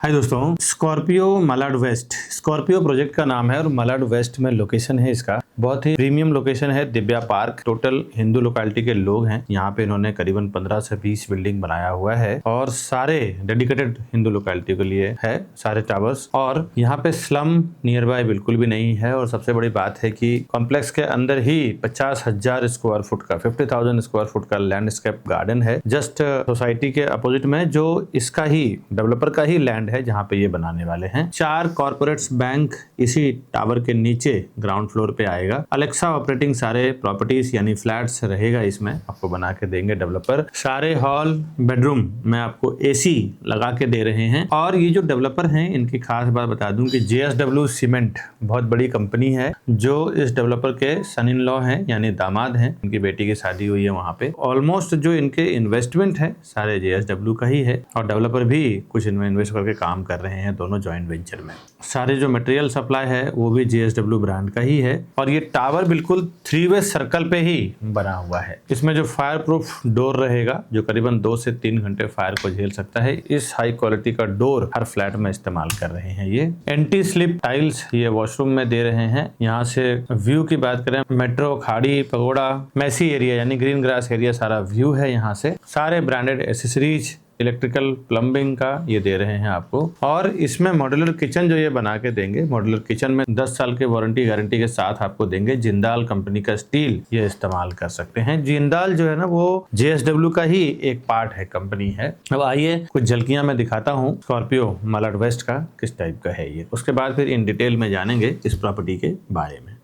हाय दोस्तों, Scorpio Malad west Scorpio project का नाम है और मलाड वेस्ट में लोकेशन है इसका। बहुत ही प्रीमियम लोकेशन है। Divya park. Total Hindu locality के लोग हैं यहाँ पे। इन्होंने करीबन 15 से 20 बिल्डिंग बनाया हुआ है और सारे डेडिकेटेड हिंदू लोकेलिटी के लिए है, सारे टावर्स। और यहाँ पे स्लम नियर बाय बिल्कुल भी नहीं है। और सबसे बड़ी बात है कि कॉम्प्लेक्स के अंदर ही 50,000 स्क्वायर फुट का 50,000 स्क्वायर फुट का लैंडस्केप गार्डन है जस्ट सोसाइटी के अपोजिट में, जो इसका ही डेवलपर का ही लैंड है जहां पे ये बनाने वाले हैं। 4 कॉर्पोरेट्स बैंक इसी टावर के नीचे ग्राउंड फ्लोर पे आएगा। अलेक्सा ऑपरेटिंग सारे प्रॉपर्टीज यानी फ्लैट्स रहेगा इसमें, आपको बना के देंगे डेवलपर। सारे हॉल बेडरूम में आपको एसी लगा के दे रहे हैं। और ये जो डेवलपर हैं इनकी खास बात बता दूं कि JSW सीमेंट बहुत बड़ी कंपनी है, जो इस डेवलपर के सन इन लॉ हैं यानी दामाद हैं। इनकी बेटी की शादी हुई है वहां पे। ऑलमोस्ट जो इनके इन्वेस्टमेंट है सारे JSW का ही है और डेवलपर भी कुछ इनमें इन्वेस्ट करके काम कर रहे हैं दोनों जॉइंट वेंचर में। सारे जो मटेरियल सप्लाई है वो भी JSW ब्रांड का ही है। और ये टावर बिल्कुल 3 वे सर्कल पे ही बना हुआ है। इसमें जो फायर प्रूफ डोर रहेगा जो करीबन 2 से 3 घंटे फायर को झेल सकता है, इस हाई क्वालिटी का डोर हर फ्लैट में इस्तेमाल कर रहे हैं। ये एंटी स्लिप टाइल्स ये वॉशरूम में दे रहे हैं। यहाँ से व्यू की बात करें, मेट्रो, खाड़ी, पगोड़ा, मैसी एरिया यानी ग्रीन ग्रास एरिया सारा व्यू है यहाँ से। सारे ब्रांडेड एसेसरीज, इलेक्ट्रिकल, प्लम्बिंग का ये दे रहे हैं आपको। और इसमें मॉड्यूलर किचन जो ये बना के देंगे, मॉड्यूलर किचन में 10 साल के वारंटी गारंटी के साथ आपको देंगे। जिंदाल कंपनी का स्टील ये इस्तेमाल कर सकते हैं। जिंदाल जो है ना वो JSW का ही एक पार्ट है, कंपनी है। अब आइए कुछ झलकियां मैं दिखाता हूँ स्कॉर्पियो मलाड वेस्ट का किस टाइप का है ये। उसके बाद फिर इन डिटेल में जानेंगे इस प्रॉपर्टी के बारे में।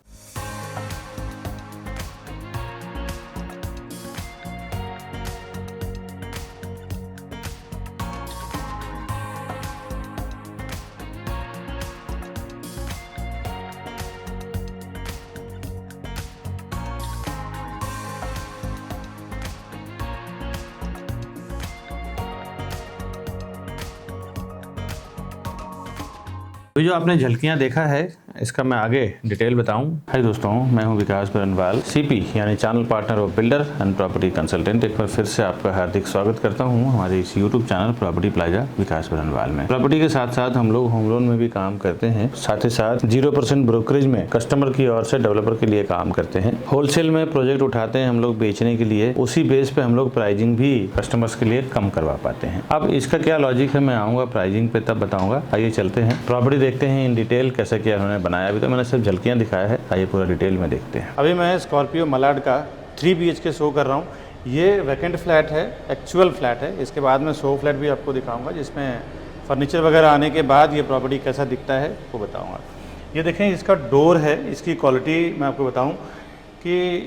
तो जो आपने झलकियां देखा है इसका मैं आगे डिटेल बताऊं। हाय दोस्तों, मैं हूं विकास बरनवाल, CP यानी channel partner of builder and property consultant. एक बार फिर से आपका हार्दिक स्वागत करता हूं हमारे इस YouTube चैनल प्रॉपर्टी प्लाजा विकास बरनवाल में। प्रॉपर्टी के साथ साथ हम लोग होम लोन में भी काम करते हैं। साथ ही साथ 0% ब्रोकरेज में कस्टमर की ओर से डेवलपर के लिए काम करते हैं। होलसेल में प्रोजेक्ट उठाते हैं हम लोग बेचने के लिए, उसी बेस पे हम लोग प्राइसिंग भी कस्टमर्स के लिए कम करवा पाते हैं। अब इसका क्या लॉजिक है मैं आऊँगा प्राइसिंग पे तब बताऊँगा। आइए चलते हैं प्रॉपर्टी देखते हैं इन डिटेल कैसे क्या उन्होंने बनाया। अभी तो मैंने सिर्फ झलकियां दिखाया है, आइए पूरा डिटेल में देखते हैं। अभी मैं स्कॉर्पियो मलाड का 3 BHK शो कर रहा हूँ। ये वैकेंट फ्लैट है, एक्चुअल फ्लैट है। इसके बाद में शो फ्लैट भी आपको दिखाऊंगा जिसमें फर्नीचर वगैरह आने के बाद ये प्रॉपर्टी कैसा दिखता है वो बताऊँगा। ये देखें इसका डोर है, इसकी क्वालिटी मैं आपको बताऊँ कि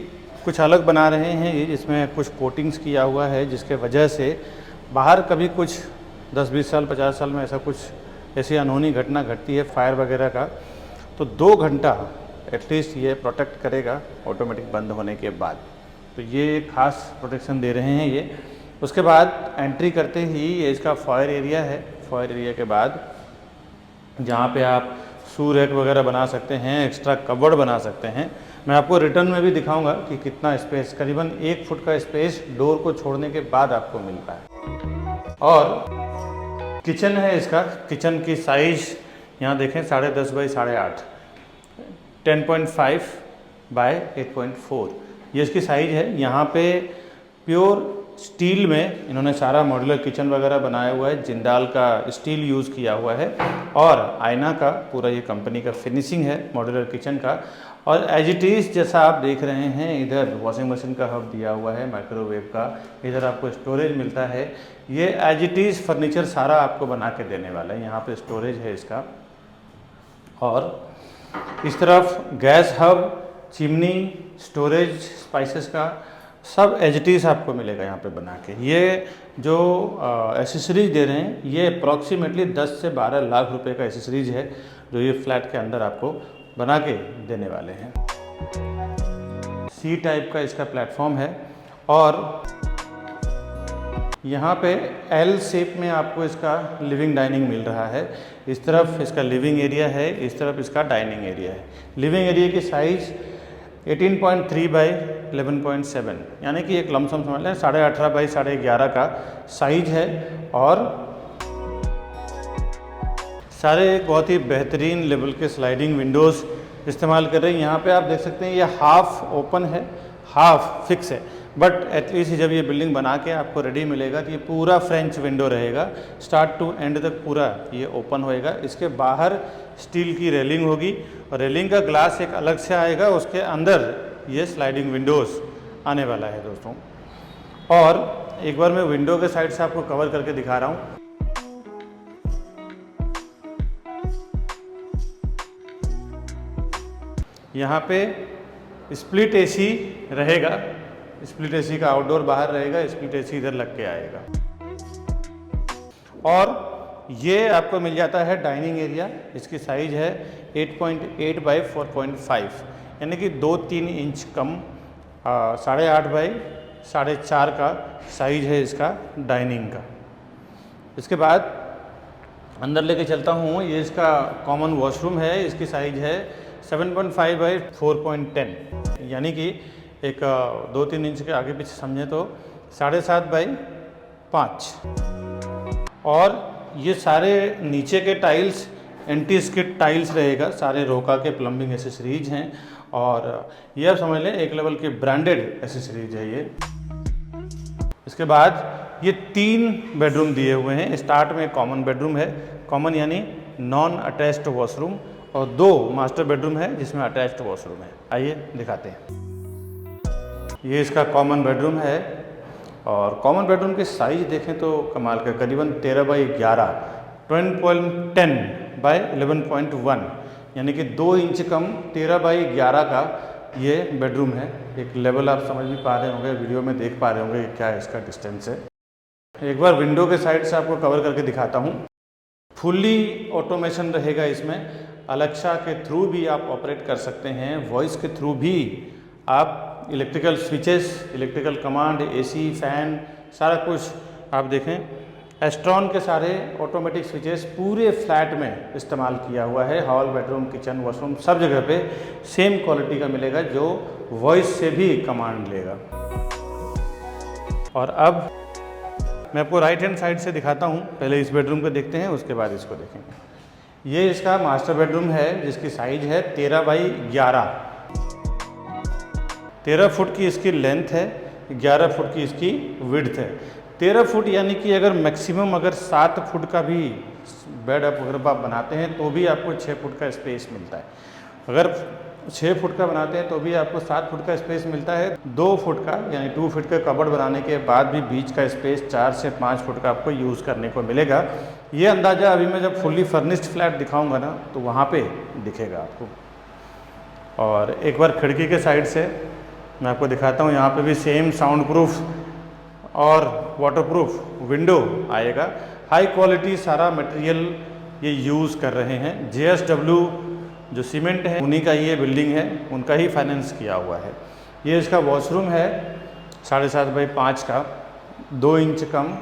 कुछ अलग बना रहे हैं ये, जिसमें कुछ कोटिंग्स किया हुआ है जिसके वजह से बाहर कभी कुछ 10-20 साल 50 साल में ऐसा कुछ ऐसी अनहोनी घटना घटती है फायर वगैरह का, तो 2 घंटा एटलीस्ट ये प्रोटेक्ट करेगा ऑटोमेटिक बंद होने के बाद। तो ये खास प्रोटेक्शन दे रहे हैं ये। उसके बाद एंट्री करते ही ये इसका फायर एरिया है। फायर एरिया के बाद जहाँ पे आप शू रैक वगैरह बना सकते हैं, एक्स्ट्रा कवर्ड बना सकते हैं। मैं आपको रिटर्न में भी दिखाऊंगा कि कितना स्पेस, करीबन 1 फुट का स्पेस डोर को छोड़ने के बाद आपको मिलता है। और किचन है इसका। किचन की साइज यहाँ देखें 10.5 बाई 8.5, 10.5 बाय 8.4 ये इसकी साइज है। यहाँ पे प्योर स्टील में इन्होंने सारा मॉड्यूलर किचन वगैरह बनाया हुआ है। जिंदाल का स्टील यूज़ किया हुआ है और आईना का पूरा ये कंपनी का फिनिशिंग है मॉड्यूलर किचन का। और एज इट इज़ जैसा आप देख रहे हैं, इधर वॉशिंग मशीन का हब दिया हुआ है, माइक्रोवेव का, इधर आपको स्टोरेज मिलता है। ये एज इट इज़ फर्नीचर सारा आपको बना के देने वाला है। यहाँ पे स्टोरेज है इसका। और इस तरफ gas hub, chimney, storage spices का सब एज इट इज़ आपको मिलेगा यहाँ पे बना के। ये जो एसेसरीज दे रहे हैं ये अप्रॉक्सीमेटली 10 से 12 लाख रुपए का एसेसरीज है जो ये फ्लैट के अंदर आपको बना के देने वाले हैं। C टाइप का इसका प्लेटफॉर्म है और यहाँ पे L शेप में आपको इसका लिविंग डाइनिंग मिल रहा है। इस तरफ इसका लिविंग एरिया है, इस तरफ इसका डाइनिंग एरिया है। लिविंग एरिया की साइज़ 18.3 बाई 11.7 यानी कि एक लमसम समझ लें 18.5 बाई 11.5 का साइज है। और सारे एक बहुत ही बेहतरीन लेवल के स्लाइडिंग विंडोज़ इस्तेमाल कर रहे हैं। यहाँ पे आप देख सकते हैं ये हाफ ओपन है, हाफ फिक्स है, बट एटलीस्ट जब ये बिल्डिंग बना के आपको रेडी मिलेगा तो ये पूरा फ्रेंच विंडो रहेगा, स्टार्ट टू एंड तक पूरा ये ओपन होएगा। इसके बाहर स्टील की रेलिंग होगी और रेलिंग का ग्लास एक अलग से आएगा, उसके अंदर ये स्लाइडिंग विंडोज़ आने वाला है दोस्तों। और एक बार मैं विंडो के साइड से आपको कवर करके दिखा रहा हूँ। यहाँ पे स्प्लिट एसी रहेगा, स्प्लिट एसी का आउटडोर बाहर रहेगा, स्प्लिट एसी इधर लग के आएगा। और ये आपको मिल जाता है डाइनिंग एरिया। इसकी साइज है 8.8 बाई 4.5, यानी कि 2-3 इंच कम, 8.5 बाई 4.5 का साइज है इसका डाइनिंग का। इसके बाद अंदर लेके चलता हूँ, ये इसका कॉमन वॉशरूम है। इसकी साइज है 7.5 बाई 4.10, यानी कि एक 2-3 इंच के आगे पीछे समझे तो 7.5 बाई 5। और ये सारे नीचे के टाइल्स एंटी स्किड टाइल्स रहेगा, सारे रोका के प्लम्बिंग एसेसरीज हैं। और ये आप समझ लें एक लेवल के ब्रांडेड एसेसरीज है ये। इसके बाद ये 3 बेडरूम दिए हुए हैं। स्टार्ट में कॉमन बेडरूम है, कॉमन यानी नॉन अटैच्ड वॉशरूम, और 2 मास्टर बेडरूम है जिसमें अटैच्ड वॉशरूम है। आइए दिखाते हैं। ये इसका कॉमन बेडरूम है और कॉमन बेडरूम की साइज देखें तो कमाल का, करीबन 13 बाई 11, 10.10 बाई 11.1, यानी कि 2 इंच कम 13 बाई 11 का ये बेडरूम है। एक लेवल आप समझ भी पा रहे होंगे, वीडियो में देख पा रहे होंगे कि क्या इसका डिस्टेंस है। एक बार विंडो के साइड से आपको कवर करके दिखाता हूँ। फुल्ली ऑटोमेशन रहेगा इसमें, अलेक्सा के थ्रू भी आप ऑपरेट कर सकते हैं, वॉइस के थ्रू भी आप electrical switches, electrical command, AC, fan, सारा कुछ आप देखें। एस्ट्रॉन के सारे ऑटोमेटिक स्विचेस पूरे फ्लैट में इस्तेमाल किया हुआ है। हॉल, बेडरूम, किचन, वॉशरूम सब जगह पे सेम क्वालिटी का मिलेगा जो वॉइस से भी कमांड लेगा। और अब मैं आपको राइट हैंड साइड से दिखाता हूँ। पहले इस बेडरूम को देखते हैं, उसके बाद इसको देखेंगे। ये इसका मास्टर बेडरूम है जिसकी साइज है 13 बाई 11। 13 फुट की इसकी लेंथ है, 11 फुट की इसकी विड्थ है। 13 फुट यानी कि अगर मैक्सिमम अगर 7 फुट का भी बेड अगर आप बनाते हैं तो भी आपको 6 फुट का स्पेस मिलता है। अगर 6 फुट का बनाते हैं तो भी आपको 7 फुट का स्पेस मिलता है। 2 फुट का यानी 2 फुट का कबर्ड बनाने के बाद भी बीच का स्पेस 4 से 5 फुट का आपको यूज़ करने को मिलेगा। ये अंदाज़ा अभी मैं जब फुल्ली फर्निश्ड फ्लैट दिखाऊंगा ना तो वहाँ पे दिखेगा आपको। और एक बार खिड़की के साइड से मैं आपको दिखाता हूँ, यहाँ पे भी सेम साउंड प्रूफ और वाटरप्रूफ विंडो आएगा। हाई क्वालिटी सारा मटेरियल ये यूज़ कर रहे हैं। JSW जो सीमेंट है उन्हीं का ये बिल्डिंग है, उनका ही फाइनेंस किया हुआ है। ये इसका वॉशरूम है 7.5 बाई 5 का, 2 इंच कम,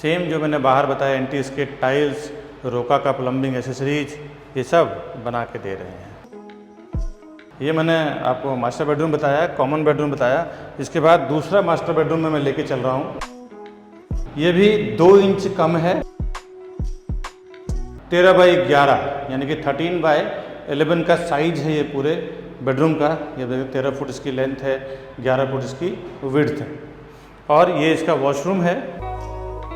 सेम जो मैंने बाहर बताया एंटी स्किड टाइल्स, रोका का प्लम्बिंग एसेसरीज, ये सब बना के दे रहे हैं। ये मैंने आपको मास्टर बेडरूम बताया, कॉमन बेडरूम बताया। इसके बाद दूसरा मास्टर बेडरूम में मैं लेके चल रहा हूँ। ये भी 2 इंच कम है, 13 बाई 11 यानी कि 13 बाई 11 का साइज है ये पूरे बेडरूम का। ये देखिए 13 फुट इसकी लेंथ है, 11 फुट इसकी विड्थ है। और ये इसका वॉशरूम है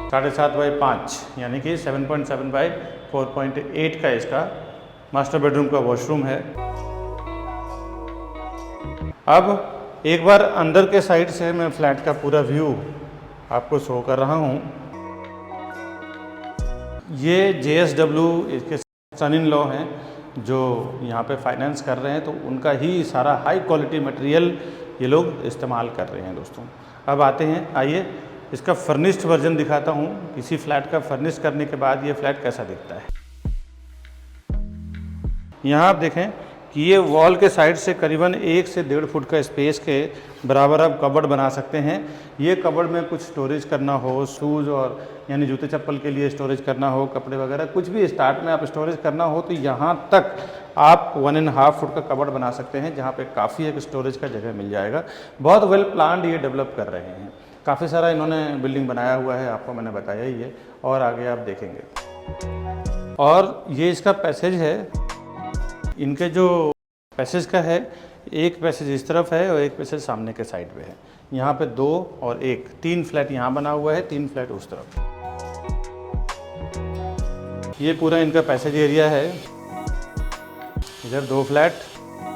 7.5 बाई 5 यानी कि 7.7 बाई 4.8 का इसका मास्टर बेडरूम का वॉशरूम है। अब एक बार अंदर के साइड से मैं फ्लैट का पूरा व्यू आपको शो कर रहा हूँ। ये JSW इसके सन इन लॉ हैं जो यहाँ पे फाइनेंस कर रहे हैं, तो उनका ही सारा हाई क्वालिटी मटेरियल ये लोग इस्तेमाल कर रहे हैं दोस्तों। अब आते हैं, आइए इसका फर्निश्ड वर्जन दिखाता हूँ। किसी फ्लैट का फर्निश करने के बाद ये फ्लैट कैसा दिखता है। यहाँ आप देखें कि ये वॉल के साइड से करीबन 1 से 1.5 फुट का स्पेस के बराबर आप कबर्ड बना सकते हैं। ये कबर्ड में कुछ स्टोरेज करना हो, शूज़ और यानी जूते चप्पल के लिए स्टोरेज करना हो, कपड़े वगैरह कुछ भी स्टार्ट में आप स्टोरेज करना हो तो यहाँ तक आप 1.5 फुट का कबर्ड बना सकते हैं, जहाँ पे काफ़ी एक स्टोरेज का जगह मिल जाएगा। बहुत वेल प्लान्ड ये डेवलप कर रहे हैं। काफ़ी सारा इन्होंने बिल्डिंग बनाया हुआ है, आपको मैंने बताया ही है और आगे आप देखेंगे। और ये इसका पैसेज है, इनके जो पैसेज का है, एक पैसेज इस तरफ है और एक पैसेज सामने के साइड पे है। यहाँ पे 2 और 1, 3 फ्लैट यहाँ बना हुआ है, 3 फ्लैट उस तरफ। ये पूरा इनका पैसेज एरिया है। इधर 2 फ्लैट,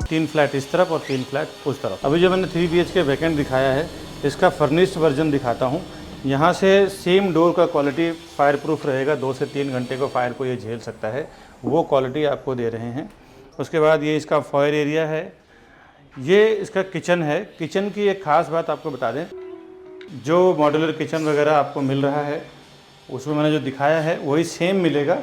3 फ्लैट इस तरफ और 3 फ्लैट उस तरफ। अभी जो मैंने 3 BHK वैकेंट दिखाया है, इसका फर्निश्ड वर्जन दिखाता हूँ। यहाँ से सेम डोर का क्वालिटी फायर प्रूफ रहेगा, 2 से 3 घंटे को फायर को ये झेल सकता है, वो क्वालिटी आपको दे रहे हैं। उसके बाद ये इसका फायर एरिया है, ये इसका किचन है। किचन की एक ख़ास बात आपको बता दें, जो मॉड्यूलर किचन वगैरह आपको मिल रहा है उसमें मैंने जो दिखाया है वही सेम मिलेगा।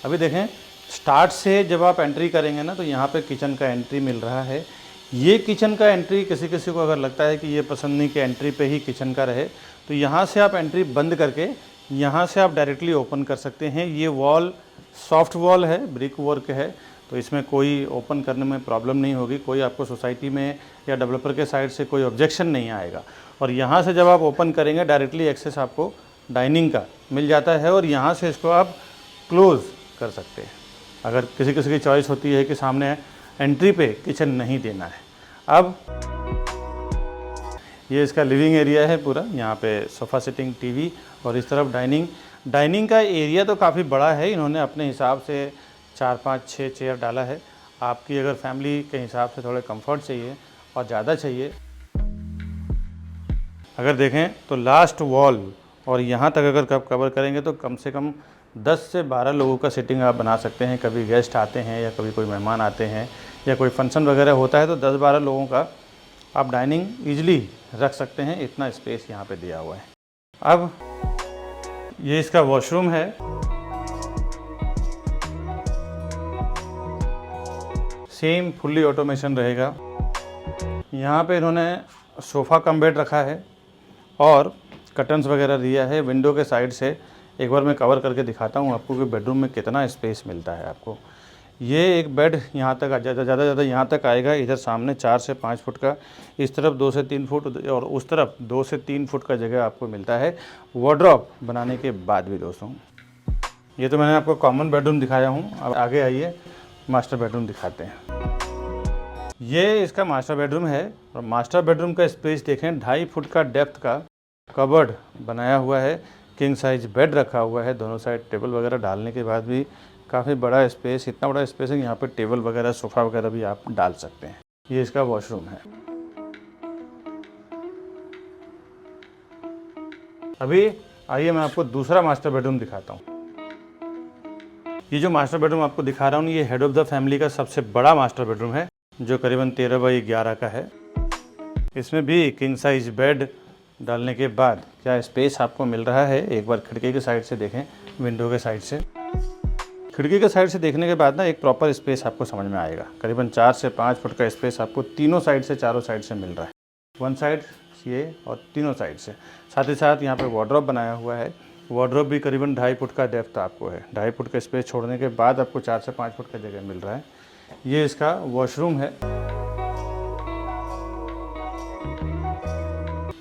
अभी देखें, स्टार्ट से जब आप एंट्री करेंगे ना, तो यहाँ पे किचन का एंट्री मिल रहा है। ये किचन का एंट्री किसी किसी को अगर लगता है कि ये पसंद नहीं कि एंट्री पे ही किचन का रहे, तो यहाँ से आप एंट्री बंद करके यहाँ से आप डायरेक्टली ओपन कर सकते हैं। ये वॉल सॉफ्ट वॉल है, ब्रिक वर्क है, तो इसमें कोई ओपन करने में प्रॉब्लम नहीं होगी। कोई आपको सोसाइटी में या डेवलपर के साइड से कोई ऑब्जेक्शन नहीं आएगा। और यहाँ से जब आप ओपन करेंगे, डायरेक्टली एक्सेस आपको डाइनिंग का मिल जाता है और यहाँ से इसको आप क्लोज़ कर सकते हैं। अगर किसी किसी की चॉइस होती है कि सामने एंट्री पे किचन नहीं देना है। अब ये इसका लिविंग एरिया है पूरा, यहाँ पे सोफ़ा सिटिंग, टीवी और इस तरफ डाइनिंग। डाइनिंग का एरिया तो काफ़ी बड़ा है, इन्होंने अपने हिसाब से 4, 5, 6 चेयर डाला है। आपकी अगर फैमिली के हिसाब से थोड़े कंफर्ट चाहिए और ज़्यादा चाहिए, अगर देखें तो लास्ट वॉल और यहाँ तक अगर कब कवर करेंगे तो कम से कम 10 से 12 लोगों का सिटिंग आप बना सकते हैं। कभी गेस्ट आते हैं या कभी कोई मेहमान आते हैं या कोई फंक्शन वगैरह होता है, तो 10-12 लोगों का आप डाइनिंग ईजिली रख सकते हैं। इतना स्पेस यहाँ पे दिया हुआ है। अब ये इसका वॉशरूम है। सेम फुल्ली ऑटोमेशन रहेगा। यहाँ पे इन्होंने सोफ़ा कम बेड रखा है और कर्टन्स वगैरह दिया है। विंडो के साइड से एक बार मैं कवर करके दिखाता हूँ आपको कि बेडरूम में कितना स्पेस मिलता है आपको। ये एक बेड यहाँ तक ज़्यादा यहाँ तक आएगा। इधर सामने 4 से 5 फुट का, इस तरफ 2 से 3 फुट और उस तरफ 2 से 3 फुट का जगह आपको मिलता है वार्डरोब बनाने के बाद भी। दोस्तों, ये तो मैंने आपको कॉमन बेडरूम दिखाया हूँ। अब आगे आइए, मास्टर बेडरूम दिखाते हैं। ये इसका मास्टर बेडरूम है और मास्टर बेडरूम का स्पेस देखें, 2.5 फुट का डेप्थ का कबर्ड बनाया हुआ है। किंग साइज बेड रखा हुआ है, दोनों साइड टेबल वगैरह डालने के बाद भी काफ़ी बड़ा स्पेस। इतना बड़ा स्पेस है कि यहाँ पे टेबल वगैरह, सोफ़ा वगैरह भी आप डाल सकते हैं। ये इसका वॉशरूम है। अभी आइए मैं आपको दूसरा मास्टर बेडरूम दिखाता हूँ। ये जो मास्टर बेडरूम आपको दिखा रहा हूँ, ये हेड ऑफ द फैमिली का सबसे बड़ा मास्टर बेडरूम है, जो करीबन 13x11 का है। इसमें भी किंग साइज बेड डालने के बाद क्या स्पेस आपको मिल रहा है। एक बार खिड़की के साइड से देखें, विंडो के साइड से। खिड़की के साइड से देखने के बाद ना एक प्रॉपर स्पेस आपको समझ में आएगा। करीबन 4 से 5 फुट का स्पेस आपको तीनों साइड से, चारों साइड से मिल रहा है। वन साइड ये और तीनों साइड से। साथ ही साथ यहाँ पे वार्डरोब बनाया हुआ है। वार्डरोब भी करीबन 2.5 फुट का डेप्थ आपको है। 2.5 फुट का स्पेस छोड़ने के बाद आपको 4 से 5 फुट का जगह मिल रहा है। ये इसका वॉशरूम है।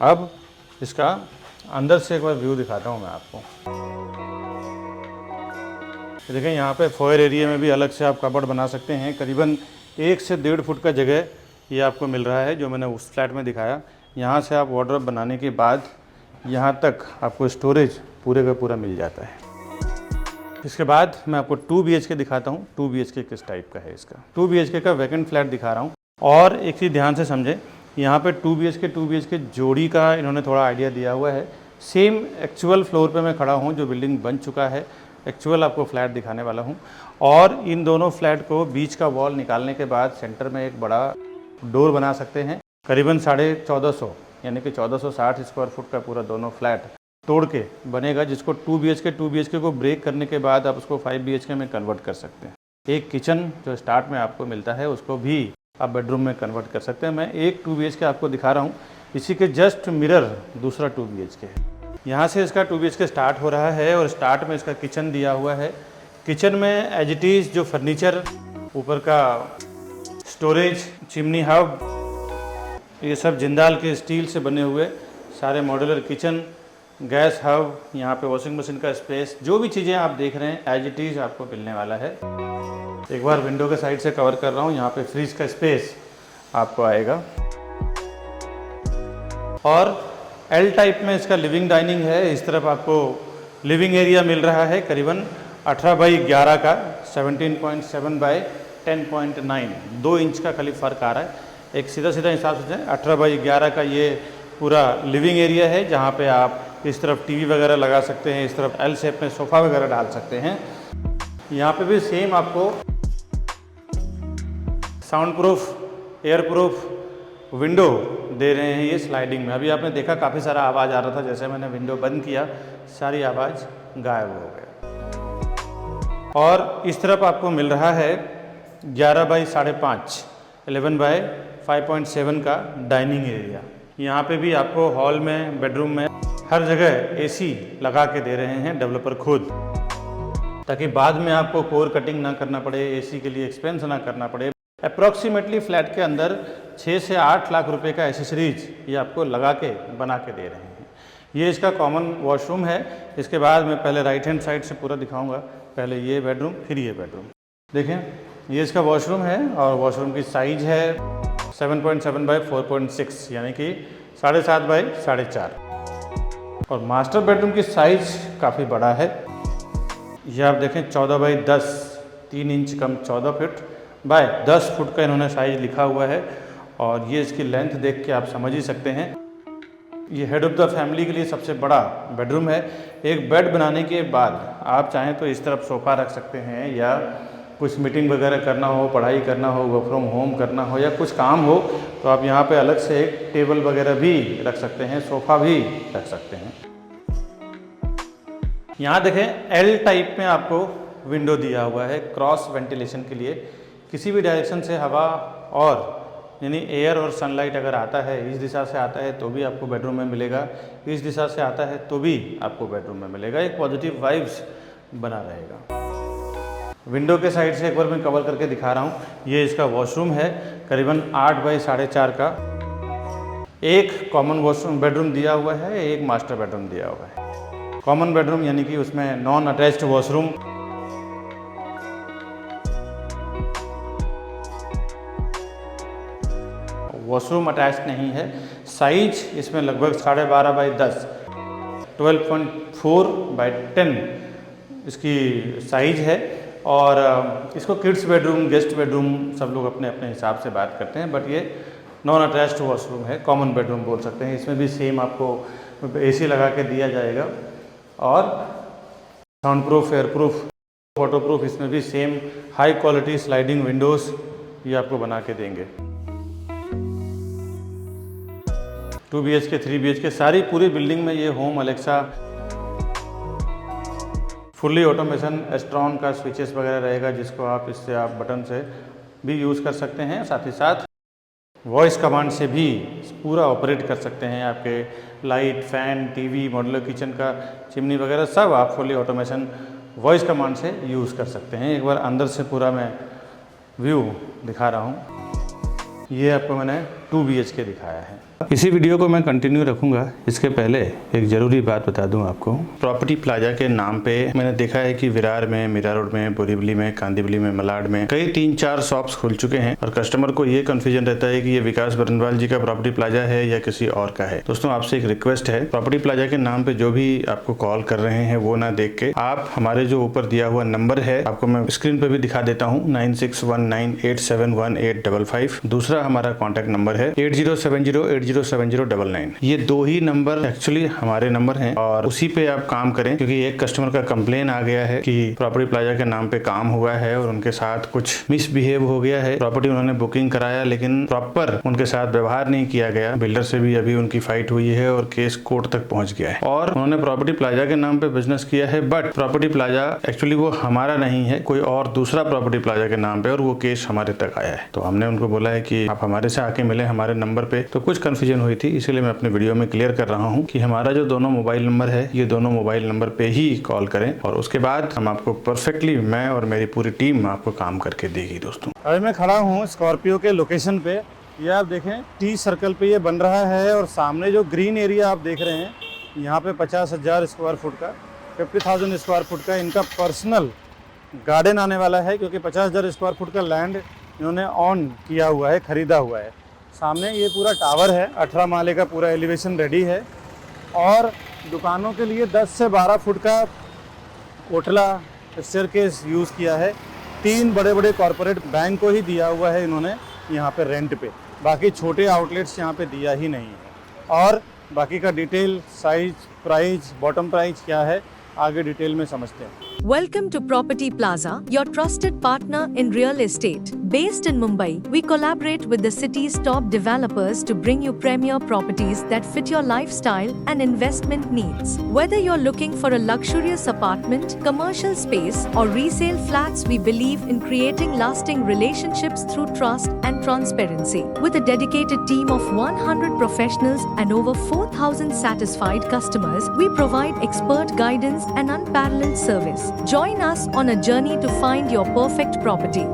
अब इसका अंदर से एक बार व्यू दिखाता हूँ मैं आपको। देखें, यहाँ पे फॉयर एरिया में भी अलग से आप कबर्ड बना सकते हैं। करीबन 1 से 1.5 फुट का जगह ये आपको मिल रहा है, जो मैंने उस फ्लैट में दिखाया। यहाँ से आप वार्डरोब बनाने के बाद यहाँ तक आपको स्टोरेज पूरे का पूरा मिल जाता है। इसके बाद मैं आपको 2 BHK दिखाता हूँ। 2 BHK किस टाइप का है इसका। 2 BHK का वैकेंट फ्लैट दिखा रहा हूँ। और एक चीज़ ध्यान से समझें, यहाँ पे 2 BHK जोड़ी का इन्होंने थोड़ा आइडिया दिया हुआ है। सेम एक्चुअल फ्लोर पे मैं खड़ा हूँ, जो बिल्डिंग बन चुका है। एक्चुअल आपको फ्लैट दिखाने वाला हूँ। और इन दोनों फ्लैट को बीच का वॉल निकालने के बाद सेंटर में एक बड़ा डोर बना सकते हैं। करीबन 1450 यानी कि 1460 स्क्वायर फुट का पूरा दोनों फ्लैट तोड़ के बनेगा, जिसको 2 BHK को ब्रेक करने के बाद आप उसको 5 BHK में कन्वर्ट कर सकते हैं। एक किचन जो स्टार्ट में आपको मिलता है, उसको भी आप बेडरूम में कन्वर्ट कर सकते हैं। मैं एक 2 BHK आपको दिखा रहा हूँ। इसी के जस्ट मिरर दूसरा 2 BHK है। यहाँ से इसका 2 BHK स्टार्ट हो रहा है और स्टार्ट में इसका किचन दिया हुआ है। किचन में एज इट इज़ जो फर्नीचर, ऊपर का स्टोरेज, चिमनी हब, ये सब जिंदाल के स्टील से बने हुए सारे मॉड्यूलर किचन, गैस हब, यहाँ पे वॉशिंग मशीन का स्पेस, जो भी चीज़ें आप देख रहे हैं एज इट इज़ आपको मिलने वाला है। एक बार विंडो के साइड से कवर कर रहा हूँ, यहाँ पे फ्रिज का स्पेस आपको आएगा। और एल टाइप में इसका लिविंग डाइनिंग है। इस तरफ आपको लिविंग एरिया मिल रहा है करीबन 18 बाई 11 का, 17.7 बाई 10.9, 2 इंच का खाली फ़र्क आ रहा है। एक सीधा हिसाब से 18 बाई 11 का ये पूरा लिविंग एरिया है, जहाँ पे आप इस तरफ टीवी वगैरह लगा सकते हैं, इस तरफ एल शेप में सोफ़ा वगैरह डाल सकते हैं। यहाँ पे भी सेम आपको sound proof, air proof window दे रहे हैं ये स्लाइडिंग में। अभी आपने देखा काफ़ी सारा आवाज़ आ रहा था, जैसे मैंने विंडो बंद किया सारी आवाज़ गायब हो गया। और इस तरफ आपको मिल रहा है 11 बाई 5.5, 11 बाई 5.7 का डाइनिंग एरिया। यहाँ पे भी आपको हॉल में, बेडरूम में, हर जगह एसी लगा के दे रहे हैं डेवलपर खुद, ताकि बाद में आपको कोर कटिंग ना करना पड़े, एसी के लिए एक्सपेंस ना करना पड़े। अप्रॉक्सीमेटली फ्लैट के अंदर 6 से 8 लाख रुपए का एसेसरीज ये आपको लगा के बना के दे रहे हैं। ये इसका कॉमन वॉशरूम है। इसके बाद मैं पहले राइट हैंड साइड से पूरा दिखाऊंगा। पहले ये बेडरूम, फिर ये बेडरूम। देखें, ये इसका वॉशरूम है और वॉशरूम की साइज है 7.7 बाई 4.6, यानी कि 7.5 बाई 4.5। और मास्टर बेडरूम की साइज काफ़ी बड़ा है। यह आप देखें 14 by 10, 3 inch come 14 feet by 10 foot का इन्होंने साइज लिखा हुआ है। और ये इसकी लेंथ देख के आप समझ ही सकते हैं। ये हेड ऑफ़ द फैमिली के लिए सबसे बड़ा बेडरूम है। एक बेड बनाने के बाद आप चाहें तो इस तरफ सोफ़ा रख सकते हैं, या कुछ मीटिंग वगैरह करना हो, पढ़ाई करना हो, वर्क फ्रॉम होम करना हो, या कुछ काम हो, तो आप यहाँ पे अलग से एक टेबल वगैरह भी रख सकते हैं, सोफ़ा भी रख सकते हैं। यहाँ देखें, एल टाइप में आपको विंडो दिया हुआ है क्रॉस वेंटिलेशन के लिए। किसी भी डायरेक्शन से हवा और यानी एयर और सनलाइट अगर आता है, इस दिशा से आता है तो भी आपको बेडरूम में मिलेगा, इस दिशा से आता है तो भी आपको बेडरूम में मिलेगा। एक पॉजिटिव वाइब्स बना रहेगा। विंडो के साइड से एक बार मैं कवर करके दिखा रहा हूँ। ये इसका वॉशरूम है करीबन 8 बाई 4.5 का। एक कॉमन वॉशरूम बेडरूम दिया हुआ है, एक मास्टर बेडरूम दिया हुआ है। कॉमन बेडरूम यानी कि उसमें non attached washroom, washroom attach नहीं है। साइज इसमें लगभग 12.5 बाई 10, 12.4 बाई 10 इसकी साइज है। और इसको किड्स बेडरूम, गेस्ट बेडरूम सब लोग अपने अपने हिसाब से बात करते हैं, बट ये नॉन अटैच्ड वॉशरूम है, कॉमन बेडरूम बोल सकते हैं। इसमें भी सेम आपको एसी लगा के दिया जाएगा और sound proof, air proof, water proof, इसमें भी same high quality sliding Windows ये आपको बना के देंगे। 2 BHK, 3 BHK सारी पूरी बिल्डिंग में ये होम अलेक्सा, फुल्ली ऑटोमेशन, एस्ट्रॉन का स्विचेस वगैरह रहेगा, जिसको आप इससे आप बटन से भी यूज़ कर सकते हैं। साथ ही साथ वॉइस कमांड से भी पूरा ऑपरेट कर सकते हैं। आपके light, fan, TV, modular kitchen का चिमनी वगैरह सब आप फुल्ली ऑटोमेशन वॉइस कमांड से यूज़ कर सकते हैं। एक बार अंदर से पूरा मैं व्यू दिखा रहा हूँ। ये आपको मैंने 2 BHK दिखाया है। इसी वीडियो को मैं कंटिन्यू रखूंगा। इसके पहले एक ज़रूरी बात बता दूं आपको। प्रॉपर्टी प्लाजा के नाम पे मैंने देखा है कि विरार में, मीरा रोड में, बोरीवली में, कांदिवली में, मलाड में कई 3-4 शॉप्स खुल चुके हैं और कस्टमर को ये कंफ्यूजन रहता है कि ये विकास बरनवाल जी का प्रॉपर्टी प्लाजा है या किसी और का है। दोस्तों, आपसे एक रिक्वेस्ट है, प्रॉपर्टी प्लाजा के नाम पे जो भी आपको कॉल कर रहे हैं वो ना देख के आप हमारे जो ऊपर दिया हुआ नंबर है, आपको मैं स्क्रीन पे भी दिखा देता हूँ, 9619871855। दूसरा हमारा कॉन्टैक्ट नंबर है 8070807099। ये 2 ही नंबर एक्चुअली हमारे नंबर हैं और उसी पे आप काम करें, क्योंकि एक कस्टमर का कंप्लेन आ गया है कि प्रॉपर्टी प्लाजा के नाम पे काम हुआ है और उनके साथ कुछ मिसबिहेव हो गया है। प्रॉपर्टी उन्होंने बुकिंग कराया लेकिन प्रॉपर उनके साथ व्यवहार नहीं किया गया। बिल्डर से भी अभी उनकी फाइट हुई है और केस कोर्ट तक पहुंच गया है और उन्होंने प्रॉपर्टी प्लाजा के नाम पे बिजनेस किया है, बट प्रॉपर्टी प्लाजा एक्चुअली वो हमारा नहीं है, कोई और दूसरा प्रॉपर्टी प्लाजा के नाम पे, और वो केस हमारे तक आया है। तो हमने उनको बोला है कि आप हमारे से आके मिले हमारे नंबर पे। तो कुछ कंफ्यूजन हुई थी, इसीलिए मैं अपने वीडियो में क्लियर कर रहा हूँ कि हमारा जो दोनों मोबाइल नंबर है, ये दोनों मोबाइल नंबर पे ही कॉल करें और उसके बाद हम आपको परफेक्टली, मैं और मेरी पूरी टीम आपको काम करके देगी। दोस्तों, अभी मैं खड़ा हूँ स्कॉर्पियो के लोकेशन पे ये आप देखें टी सर्कल पे ये बन रहा है और सामने जो ग्रीन एरिया आप देख रहे हैं यहाँ पे 50,000 स्क्वायर फुट का 50,000 स्क्वायर फुट का इनका पर्सनल गार्डन आने वाला है, क्योंकि 50,000 स्क्वायर फुट का लैंड इन्होंने ऑन किया हुआ है, ख़रीदा हुआ है। सामने ये पूरा टावर है, 18 माले का पूरा एलिवेशन रेडी है और दुकानों के लिए 10 से 12 फुट का ओटला स्टेयरकेस यूज़ किया है। 3 बड़े बड़े कॉरपोरेट बैंक को ही दिया हुआ है इन्होंने यहाँ पे रेंट पे, बाकी छोटे आउटलेट्स यहाँ पे दिया ही नहीं है। और बाकी का detail, size, price, bottom price क्या है, आगे डिटेल में समझते हैं। Welcome to Property Plaza, your trusted partner in real estate. Based in Mumbai, we collaborate with the city's top developers to bring you premier properties that fit your lifestyle and investment needs. Whether you're looking for a luxurious apartment, commercial space, or resale flats, we believe in creating lasting relationships through trust and transparency. With a dedicated team of 100 professionals and over 4,000 satisfied customers, we provide expert guidance and unparalleled service. Join us on a journey to find your perfect property.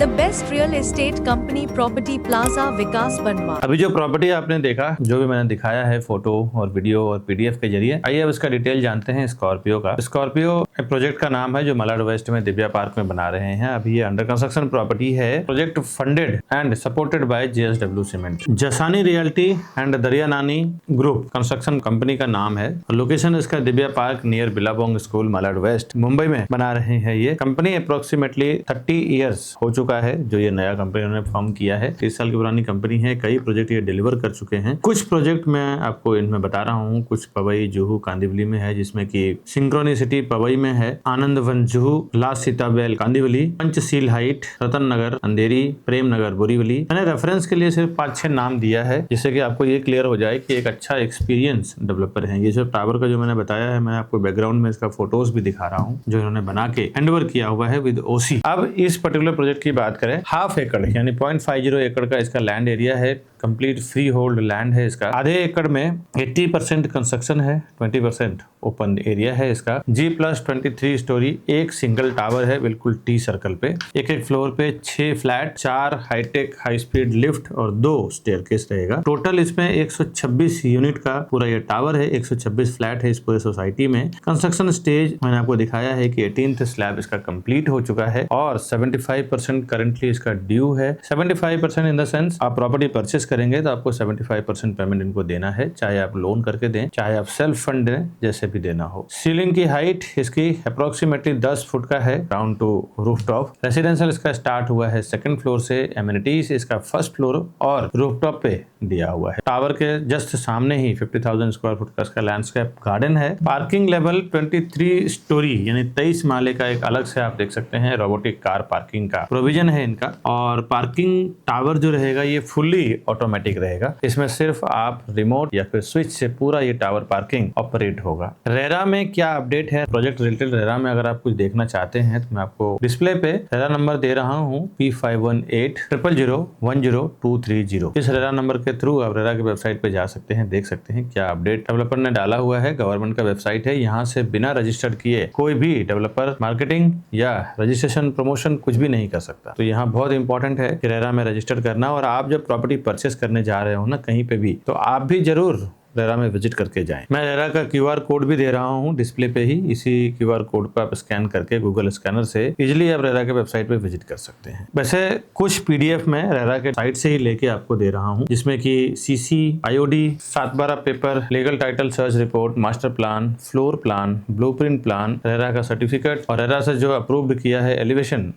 The best real estate company, Property Plaza, विकास बनवाल। अभी जो property आपने देखा, जो भी मैंने दिखाया है फोटो और वीडियो और पीडीएफ के जरिए, आइए अब इसका डिटेल जानते हैं स्कॉर्पियो का। स्कॉर्पियो प्रोजेक्ट का नाम है जो मलाड वेस्ट में दिव्या पार्क में बना रहे हैं। अभी ये अंडर कंस्ट्रक्शन प्रॉपर्टी है। Project funded and supported by JSW cement, Jasani realty and Dariya Nani group construction company का नाम है। लोकेशन इसका Divya park near Billabong school Malad west Mumbai में बना रहे हैं। ये कंपनी अप्रोक्सीमेटली 30 ईयर्स हो चुका है जो ये नया कंपनी उन्होंने फॉर्म किया है। 30 साल की पुरानी कंपनी है। कई प्रोजेक्ट ये डिलीवर कर चुके हैं। कुछ प्रोजेक्ट मैं आपको इनमें बता रहा हूँ। कुछ पवई, जुहू, कांदिवली में है, जिसमें कि सिंक्रोनिसिटी पवई में है, आनंद वन जुहू, लास्ट सीताबेल कांदिवली, पंचशील हाइट, रतन नगर अंधेरी, प्रेम नगर बोरीवली। मैंने रेफरेंस के लिए सिर्फ 5-6 नाम दिया है, जिससे कि आपको ये क्लियर हो जाए कि एक अच्छा एक्सपीरियंस डेवलपर है। ये जो टावर का जो मैंने बताया है, मैं आपको बैकग्राउंड में इसका फोटोज भी दिखा रहा हूँ जो इन्होंने बना के हैंडओवर किया हुआ है विद OC। अब इस पर्टिकुलर प्रोजेक्ट की बात करें, ½ एकड़ यानी 0.50 एकड़ का इसका लैंड एरिया है। कंप्लीट फ्री होल्ड लैंड है इसका। आधे एकड़ में 80% कंस्ट्रक्शन है, 20% ओपन एरिया है इसका। G+23 स्टोरी, एक सिंगल टावर है बिल्कुल टी सर्कल पे। एक फ्लोर पे 6 flat, 4 hitech high speed lift और 2 स्टेयरकेस रहेगा। टोटल इसमें 126 यूनिट का पूरा ये टावर है। 126 फ्लैट है इस पूरे सोसाइटी में। कंस्ट्रक्शन स्टेज मैंने आपको दिखाया है कि 18th स्लैब इसका कंप्लीट हो चुका है और 75% करंटली इसका ड्यू है। 75% इन द सेंस आप प्रॉपर्टी परचेस करेंगे तो आपको 75% पेमेंट इनको देना है, चाहे आप लोन करके दें, चाहे आप सेल्फ फंड दें, जैसे भी देना हो। सीलिंग की हाइट इसकी अप्रोक्सीमेटली 10 फुट का है, ग्राउंड टू रूफटॉप। रेसिडेंशियल इसका स्टार्ट हुआ है 2nd फ्लोर से। एमिनिटीज इसका 1st फ्लोर और रूफटॉप पे दिया हुआ है। टावर के जस्ट सामने ही 50,000 स्क्वायर फुट का इसका लैंडस्केप गार्डन है। पार्किंग लेवल 23 स्टोरी यानी 23 माले का एक अलग से आप देख सकते हैं रोबोटिक कार पार्किंग का प्रोविजन है इनका। और पार्किंग टावर जो रहेगा ये फुल्ली ऑटोमेटिक रहेगा। इसमें सिर्फ आप रिमोट या फिर स्विच से पूरा ये टावर पार्किंग ऑपरेट होगा। रेरा में क्या अपडेट है प्रोजेक्ट रिलेटेड, रेरा में अगर आप कुछ देखना चाहते हैं तो मैं आपको डिस्प्ले पे रेरा नंबर दे रहा हूँ, P518000100230। इस रेरा नंबर के थ्रू आप रेरा की वेबसाइट पे जा सकते हैं, देख सकते हैं क्या अपडेट डेवलपर ने डाला हुआ है। गवर्नमेंट का वेबसाइट है, यहाँ से बिना रजिस्टर्ड किए कोई भी डेवलपर मार्केटिंग या रजिस्ट्रेशन प्रमोशन कुछ भी नहीं कर सकता। तो यहाँ बहुत इंपॉर्टेंट है कि रेरा में रजिस्टर करना। और आप जब प्रॉपर्टी परचेस करने जा रहे हो ना कहीं पे भी, तो आप भी जरूर रेरा में विजिट करके जाएं। मैं रेरा का QR कोड भी दे रहा हूं डिस्प्ले पे ही। इसी QR कोड पर आप स्कैन करके गूगल स्कैनर से इजीली आप रेरा के वेबसाइट पे विजिट कर सकते हैं। वैसे कुछ PDF में रेरा के साइट से ही लेके आपको दे रहा हूं, जिसमें कि CC, IOD, 7/12 paper, legal title search report, master plan, floor plan, blueprint plan, RERA का सर्टिफिकेट और रेरा से जो अप्रूव्ड किया है एलिवेशन,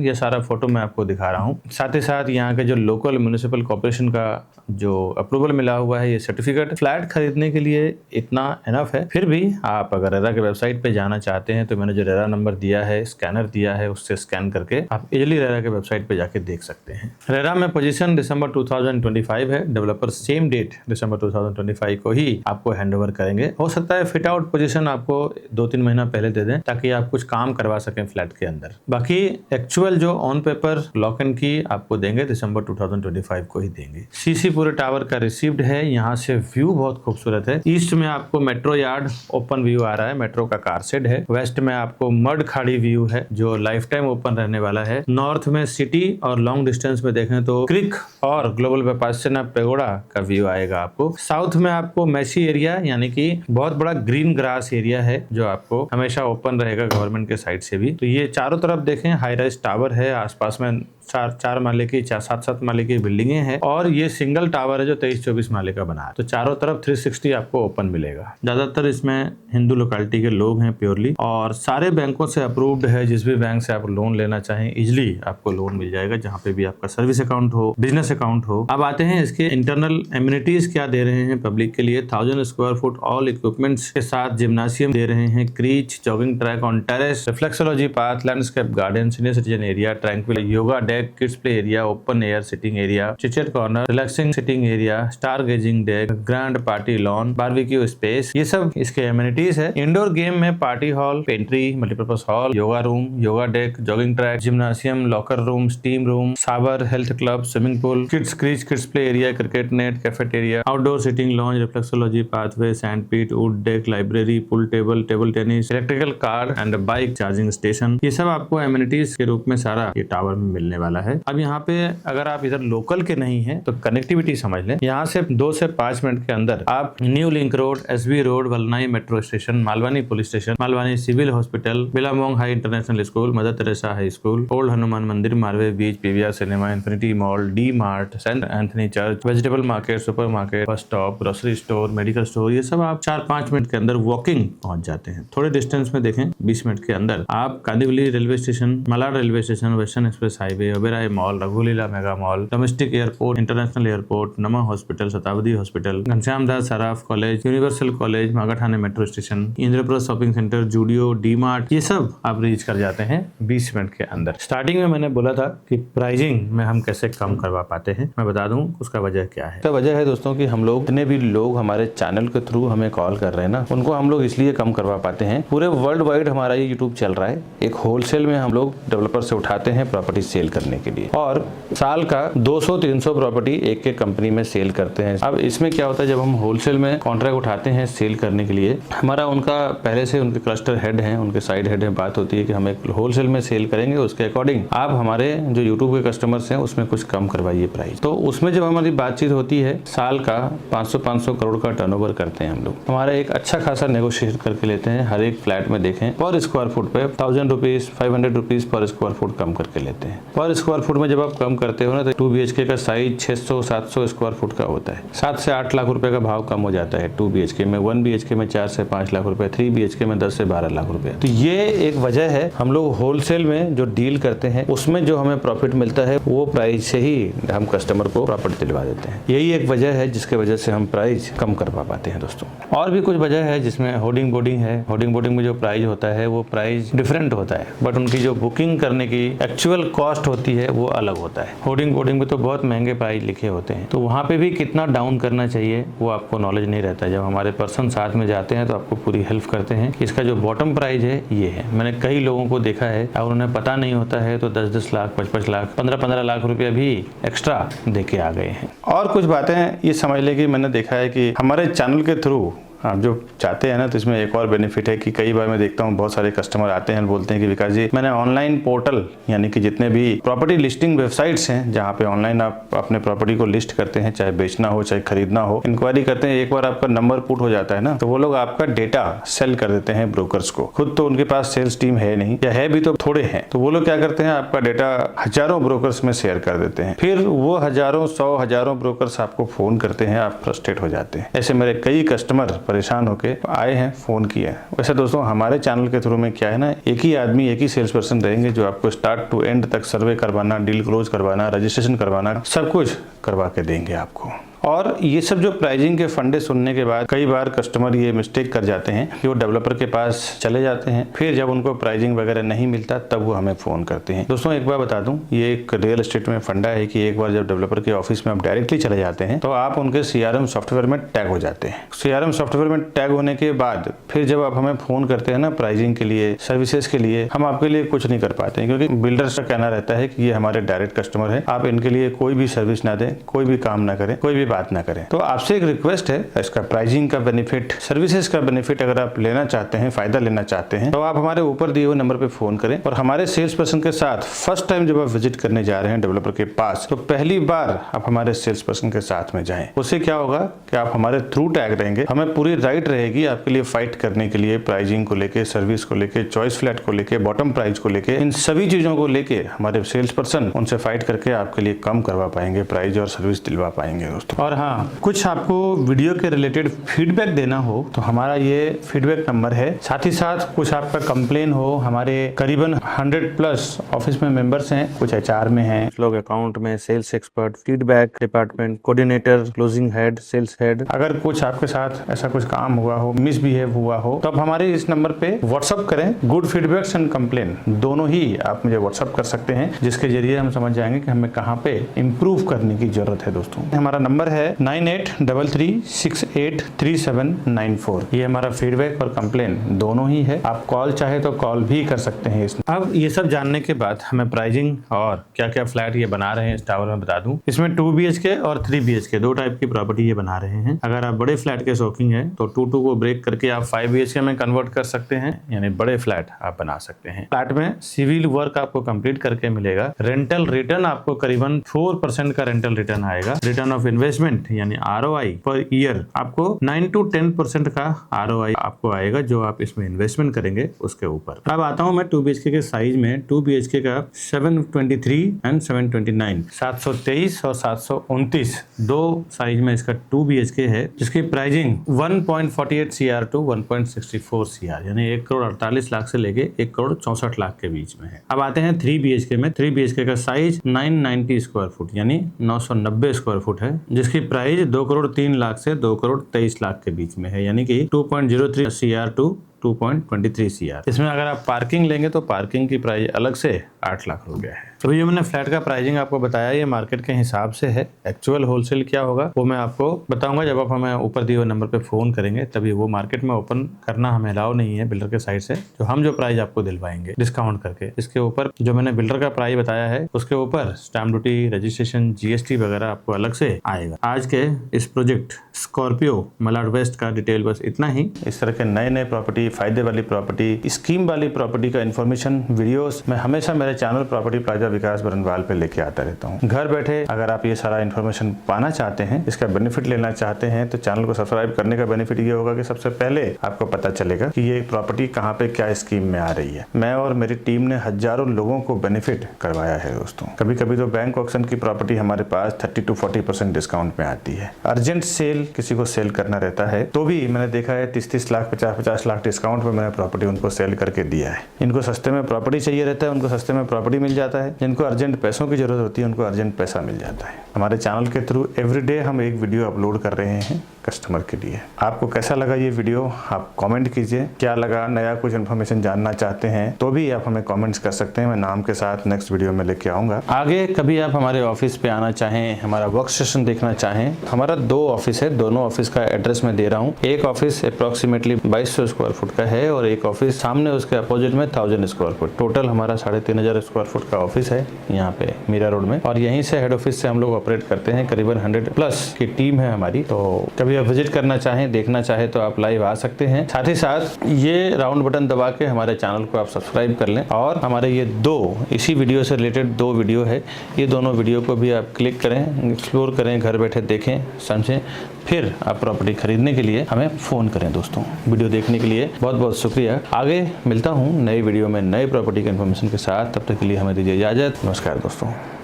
ये सारा फोटो मैं आपको दिखा रहा हूँ। साथ ही साथ यहाँ के जो लोकल म्युनिसिपल कॉर्पोरेशन का जो अप्रूवल मिला हुआ है, ये सर्टिफिकेट। फ्लैट खरीदने के लिए इतना एनफ है। फिर भी आप अगर रेरा के वेबसाइट पे जाना चाहते हैं तो मैंने जो रेरा नंबर दिया है, स्कैनर दिया है, उससे स्कैन करके आप इजीली रेरा के वेबसाइट पे जाके देख सकते हैं। रेरा में पोजीशन दिसंबर 2025 है। डेवलपर सेम डेट दिसंबर 2025 को ही आपको हैंडओवर करेंगे। हो सकता है फिट आउट पोजीशन आपको 2-3 महीना पहले दे दें ताकि आप कुछ काम करवा सकें फ्लैट के अंदर। बाकी एक्चुअल जो ऑन पेपर लॉक इन की आपको देंगे दिसंबर 2025 को ही देंगे। CC पूरे टावर का रिसीव्ड है। यहाँ से व्यू बहुत खूबसूरत है। ईस्ट में आपको मेट्रो यार्ड ओपन व्यू आ रहा है, मेट्रो का कार शेड है। वेस्ट में आपको मड खाड़ी व्यू है जो लाइफ टाइम ओपन रहने वाला है। नॉर्थ में सिटी और लॉन्ग डिस्टेंस में देखें तो क्रिक और ग्लोबल विपासना पेगोडा का व्यू आएगा आपको। साउथ में आपको मैसी एरिया यानी कि बहुत बड़ा ग्रीन ग्रास एरिया है जो आपको हमेशा ओपन रहेगा गवर्नमेंट के साइड से भी। तो ये चारों तरफ देखें हाई राइज टावर है, आसपास में चार माले की 7 माले की बिल्डिंगे हैं और ये सिंगल टावर है जो 23-24 माले का बना है। तो चारों तरफ 360 आपको ओपन मिलेगा। ज्यादातर इसमें हिंदू लोकेलिटी के लोग हैं प्योरली, और सारे बैंकों से अप्रूव्ड है। जिस भी बैंक से आप लोन लेना चाहें इजिली आपको लोन मिल जाएगा, जहाँ पे भी आपका सर्विस अकाउंट हो, बिजनेस अकाउंट हो। अब आते हैं इसके इंटरनल एमिनिटीज क्या दे रहे हैं पब्लिक के लिए। 1000 स्क्वायर फुट ऑल इक्विपमेंट्स के साथ जिम्नासियम दे रहे हैं, creche, jogging track on terrace, reflexology path, landscape garden, senior citizen area, tranquil yoga deck, kids play area, open air sitting area, chitchat corner, relaxing sitting area, star gazing deck, grand party lawn, barbecue space, ये सब इसके amenities है। Indoor game में party hall, pantry, multipurpose hall, yoga room, yoga deck, jogging track, gymnasium, locker room, steam room, साबर health club, swimming pool, kids crèche, kids play area, cricket net, cafeteria, outdoor sitting lounge, reflexology pathway, sand pit, wood deck, library, pool table, table tennis, electrical car and bike charging station, ये सब आपको amenities के रूप में सारा ये tower में मिलने वाला है। अब यहाँ पे अगर आप इधर लोकल के नहीं हैं तो कनेक्टिविटी समझ लें। यहाँ से 2 से 5 मिनट के अंदर आप new link road, SB road, Valnai metro station, Malvani police station, Malvani civil hospital, Billabong high international school, Mother Teresa high school, old Hanuman Mandir, Marve beach, PVR cinema, Infinity mall, D Mart, Saint Anthony church, vegetable market, super market, bus stop, grocery store, medical store, ये सब आप 4-5 minute के अंदर walking पहुंच जाते हैं। थोड़े distance में देखें 20 मिनट के अंदर आप Kandivali railway station, Malad railway station, western express highway, Oberoi mall, रघुलीला mega mall, domestic airport, international airport, नमा hospital, Shatabdi hospital, Ghanshyam Das Saraf college, universal college, Magathane metro station, Indraprastha shopping centre, Zudio, D Mart, ये सब आप रीच कर जाते हैं 20 मिनट के अंदर। स्टार्टिंग में मैंने बोला था कि प्राइसिंग में हम कैसे कम करवा पाते हैं, मैं बता दूं उसका वजह क्या है। तो वजह है दोस्तों कि हम लोग जितने भी लोग हमारे चैनल के थ्रू हमें कॉल कर रहे हैं ना, उनको हम लोग इसलिए कम करवा पाते हैं। पूरे वर्ल्ड वाइड हमारा ये यूट्यूब चल रहा है। एक होलसेल में हम लोग डेवलपर से उठाते हैं प्रॉपर्टी सेल करने के लिए, और साल का 200-300 प्रॉपर्टी एक कंपनी में सेल करते हैं। अब इसमें क्या होता है, जब हम होलसेल में कॉन्ट्रैक्ट उठाते हैं सेल करने के लिए, हमारा उनका पहले से उनके क्लस्टर हेड हैं, उनके साइड हेड हैं, बात होती है कि हम एक होलसेल में सेल करेंगे, उसके अकॉर्डिंग आप हमारे जो यूट्यूब के कस्टमर्स हैं उसमें कुछ कम करवाइए प्राइस। तो उसमें जब हमारी बातचीत होती है, साल का 500 करोड़ का टर्नओवर करते हैं हम लोग। हमारा एक अच्छा खासा नेगोशिएट करके लेते हैं। हर एक फ्लैट में देखें पर स्क्वायर फुट पे 1000 रुपीज, 500 रुपीज पर स्क्वायर फुट कम करके लेते हैं। पर स्क्वायर फुट में जब आप कम करते हो ना, तो 2 BHK का साइज 600-700 स्क्वायर फुट का होता है। 7 से 8 लाख रुपए का भाव कम हो जाता है 2 BHK में। 1 BHK में 4 से 5 लाख रुपए, 3 BHK में 10 से 12 लाख रुपए। तो ये एक वजह है, हम लोग होलसेल में जो डील करते हैं उसमें जो हमें प्रॉफिट मिलता है वो प्राइस से ही हम कस्टमर को प्रॉपर्टी दिलवा देते हैं। यही एक वजह है जिसके वजह से हम प्राइस कम करवा पाते हैं दोस्तों। और भी कुछ वजह है जिसमें होर्डिंग बोर्डिंग है। होर्डिंग बोर्डिंग में जो प्राइस होता है वो प्राइस डिफरेंट होता है, बट उनकी जो बुकिंग करने की एक्चुअल कॉस्ट होती है वो अलग होता है। होर्डिंग बोर्डिंग में तो बहुत महंगे प्राइस लिखे होते हैं, तो वहाँ पे भी कितना डाउन करना चाहिए वो आपको नॉलेज नहीं रहता है। जब हमारे पर्सन साथ में जाते हैं तो आपको पूरी हेल्प करते हैं कि इसका जो बॉटम प्राइस है ये है। मैंने कई लोगों को देखा है और उन्हें पता नहीं होता है तो 10-10 लाख, 55 लाख, 15-15 लाख रुपया भी एक्स्ट्रा दे के आ गए हैं। और कुछ बातें ये समझ लें कि मैंने देखा है कि हमारे चैनल के थ्रू आप जो चाहते हैं ना, तो इसमें एक और बेनिफिट है कि कई बार मैं देखता हूँ बहुत सारे कस्टमर आते हैं बोलते हैं कि विकास जी, मैंने ऑनलाइन पोर्टल यानी कि जितने भी प्रॉपर्टी लिस्टिंग वेबसाइट्स हैं जहाँ पे ऑनलाइन आप अपने प्रॉपर्टी को लिस्ट करते हैं, चाहे बेचना हो चाहे खरीदना हो, इंक्वायरी करते हैं, एक बार आपका नंबर पुट हो जाता है ना, तो वो लोग आपका डेटा सेल कर देते हैं ब्रोकर्स को। खुद तो उनके पास सेल्स टीम है नहीं, या है भी तो थोड़े हैं, तो वो लोग क्या करते हैं, आपका डेटा हजारों ब्रोकर्स में शेयर कर देते हैं। फिर वो हजारों, 100 ब्रोकर्स आपको फोन करते हैं, आप फ्रस्ट्रेट हो जाते हैं। ऐसे मेरे कई कस्टमर परेशान होके आए हैं, फोन किया। वैसे दोस्तों हमारे चैनल के थ्रू में क्या है ना, एक ही आदमी, एक ही सेल्स पर्सन रहेंगे जो आपको स्टार्ट टू एंड तक सर्वे करवाना, डील क्लोज करवाना, रजिस्ट्रेशन करवाना, सब कुछ करवा के देंगे आपको। और ये सब जो प्राइसिंग के फंडे सुनने के बाद कई बार कस्टमर ये मिस्टेक कर जाते हैं कि वो डेवलपर के पास चले जाते हैं, फिर जब उनको प्राइसिंग वगैरह नहीं मिलता तब वो हमें फोन करते हैं। दोस्तों एक बार बता दूं, ये एक रियल एस्टेट में फंडा है कि एक बार जब डेवलपर के ऑफिस में आप डायरेक्टली चले जाते हैं तो आप उनके CRM सॉफ्टवेयर में टैग हो जाते हैं। CRM सॉफ्टवेयर में टैग होने के बाद फिर जब आप हमें फोन करते हैं ना प्राइसिंग के लिए, सर्विसेज के लिए, हम आपके लिए कुछ नहीं कर पाते हैं, क्योंकि बिल्डर्स का कहना रहता है कि ये हमारे डायरेक्ट कस्टमर है, आप इनके लिए कोई भी सर्विस ना दें, कोई भी काम ना करें, कोई भी बात ना करें। तो आपसे एक रिक्वेस्ट है, इसका प्राइसिंग का बेनिफिट, सर्विसेज का बेनिफिट अगर आप लेना चाहते हैं, फायदा लेना चाहते हैं, तो आप हमारे ऊपर दिए हुए नंबर पे फोन करें और हमारे सेल्स पर्सन के साथ फर्स्ट टाइम जब आप विजिट करने जा रहे हैं डेवलपर के पास, तो पहली बार आप हमारे सेल्स पर्सन के साथ में जाएं। उससे क्या होगा कि आप हमारे थ्रू टैग रहेंगे, हमें पूरी राइट रहेगी आपके लिए फाइट करने के लिए, प्राइसिंग को लेके, सर्विस को लेके, चॉइस फ्लैट को लेके, बॉटम प्राइस को लेके, इन सभी चीजों को लेके हमारे सेल्स पर्सन उनसे फाइट करके आपके लिए कम करवा पाएंगे, प्राइस और सर्विस दिलवा पाएंगे दोस्तों। और हाँ, कुछ आपको वीडियो के रिलेटेड फीडबैक देना हो तो हमारा ये फीडबैक नंबर है। साथ ही साथ कुछ आपका कंप्लेन हो, हमारे करीबन 100+ ऑफिस में मेंबर्स हैं, कुछ HR में हैं, लोग अकाउंट में, sales expert, feedback department, coordinator, closing head, sales head, अगर कुछ आपके साथ ऐसा कुछ काम हुआ हो, मिसबिहेव हुआ हो, तो आप हमारे इस नंबर पे व्हाट्सअप करें। गुड फीडबैक्स एंड कंप्लेन दोनों ही आप मुझे व्हाट्सअप कर सकते हैं, जिसके जरिए हम समझ जाएंगे कि हमें कहाँ पे इंप्रूव करने की जरूरत है दोस्तों। हमारा नंबर है 9833683794। ये हमारा फीडबैक और कंप्लेन दोनों ही है। आप कॉल चाहे तो कॉल भी कर सकते हैं। अब ये सब जानने के बाद हमें प्राइसिंग और क्या क्या फ्लैट ये बना रहे हैं इस टावर में बता दूं। इसमें 2 BHK और 3 BHK दो टाइप की प्रॉपर्टी ये बना रहे हैं। अगर आप बड़े फ्लैट के शौकीन हैं तो 2 को ब्रेक करके आप 5 BHK में कन्वर्ट कर सकते हैं, यानी बड़े फ्लैट आप बना सकते हैं। फ्लैट में सिविल वर्क आपको कंप्लीट करके मिलेगा। रेंटल रिटर्न आपको करीबन 4% का रेंटल रिटर्न आएगा। रिटर्न ऑफ इन्वेस्टमेंट यानी ROI पर ईयर आपको 9 to 10% का ROI आपको आएगा, जो आप इसमें इन्वेस्टमेंट करेंगे उसके ऊपर। अब आता हूं मैं 2 BHK के साइज में। 2 BHK का 723 एंड 729, 723 और 729 दो साइज में इसका 2 BHK है, जिसकी प्राइसिंग 1.48 CR टू 1.64 CR यानी 1,48,00,000 से लेके 1,64,00,000 के बीच में है। अब आते हैं 3 BHK में। 3 BHK का साइज 990 स्क्वायर फुट यानी 990 स्क्वायर फुट है, जिसकी प्राइस 2,03,00,000 से 2,23,00,000 के बीच में है, यानी कि 2.03 CR टू 2.23 CR। इसमें अगर आप पार्किंग लेंगे तो पार्किंग की प्राइस अलग से 8 लाख हो गया है। तो जो मैंने फ्लैट का प्राइसिंग आपको बताया ये मार्केट के हिसाब से है। एक्चुअल होलसेल क्या होगा वो मैं आपको बताऊंगा जब आप हमें ऊपर दिए हुए नंबर पे फोन करेंगे, तभी वो मार्केट में ओपन करना हमें अलाउ नहीं है बिल्डर के साइड से। जो हम जो प्राइस आपको दिलवाएंगे डिस्काउंट करके, इसके ऊपर जो मैंने बिल्डर का प्राइस बताया है उसके ऊपर स्टैम्प ड्यूटी, रजिस्ट्रेशन, GST वगैरह आपको अलग से आएगा। आज के इस प्रोजेक्ट स्कॉर्पियो मलाड वेस्ट का डिटेल बस इतना ही। इस तरह के नए नए प्रॉपर्टी, फायदे वाली प्रॉपर्टी, स्कीम वाली प्रॉपर्टी का इन्फॉर्मेशन वीडियोस मैं हमेशा मेरे चैनल प्रॉपर्टी प्लाजा विकास बरनवाल पे लेके आता रहता हूँ। घर बैठे अगर आप ये सारा इन्फॉर्मेशन पाना चाहते हैं, इसका बेनिफिट लेना चाहते हैं, तो चैनल को सब्सक्राइब करने का बेनिफिट ये होगा कि सबसे पहले आपको पता चलेगा कि ये प्रॉपर्टी कहाँ पे क्या स्कीम में आ रही है। मैं और मेरी टीम ने हजारों लोगों को बेनिफिट करवाया है दोस्तों। कभी कभी तो बैंक ऑक्शन की प्रॉपर्टी हमारे पास 30 to 40% डिस्काउंट में आती है। अर्जेंट सेल किसी को सेल करना रहता है तो भी मैंने देखा है 30-30 लाख, 50-50 लाख डिस्काउंट में मैंने प्रॉपर्टी उनको सेल करके दिया है। इनको सस्ते में प्रॉपर्टी चाहिए रहता है, उनको सस्ते में प्रॉपर्टी मिल जाता है। जिनको अर्जेंट पैसों की जरूरत होती है उनको अर्जेंट पैसा मिल जाता है। हमारे चैनल के थ्रू एवरीडे हम एक वीडियो अपलोड कर रहे हैं कस्टमर के लिए। आपको कैसा लगा ये वीडियो आप कमेंट कीजिए। क्या लगा, नया कुछ इन्फॉर्मेशन जानना चाहते हैं तो भी आप हमें कमेंट्स कर सकते हैं। मैं नाम के साथ नेक्स्ट वीडियो में लेके आऊंगा। आगे कभी आप हमारे ऑफिस पे आना चाहें, हमारा वर्क सेशन देखना चाहें, हमारा 2 ऑफिस है। दोनों ऑफिस का एड्रेस मैं दे रहा हूँ। एक ऑफिस अप्रोक्सीमेटली 2200 स्क्वायर फुट का है और एक ऑफिस सामने उसके अपोजिट में 1000 स्क्वायर फुट। टोटल हमारा 3500 स्क्वायर फुट का ऑफिस है यहाँ पे मीरा रोड में, और यहीं से हेड ऑफिस से हम लोग ऑपरेट करते हैं। करीबन 100+ की टीम है हमारी। तो कभी आप विजिट करना चाहें, देखना चाहे तो आप लाइव आ सकते हैं। साथ ही साथ ये राउंड बटन दबा के हमारे चैनल को आप सब्सक्राइब कर लें, और हमारे ये 2 इसी वीडियो से रिलेटेड 2 वीडियो है, ये दोनों वीडियो को भी आप क्लिक करें, एक्सप्लोर करें, घर बैठे देखें, समझें, फिर आप प्रॉपर्टी खरीदने के लिए हमें फ़ोन करें दोस्तों। वीडियो देखने के लिए बहुत बहुत शुक्रिया। आगे मिलता हूँ नई वीडियो में नए प्रॉपर्टी के इन्फॉर्मेशन के साथ। तब तक के लिए हमें दीजिए इजाज़त। नमस्कार दोस्तों।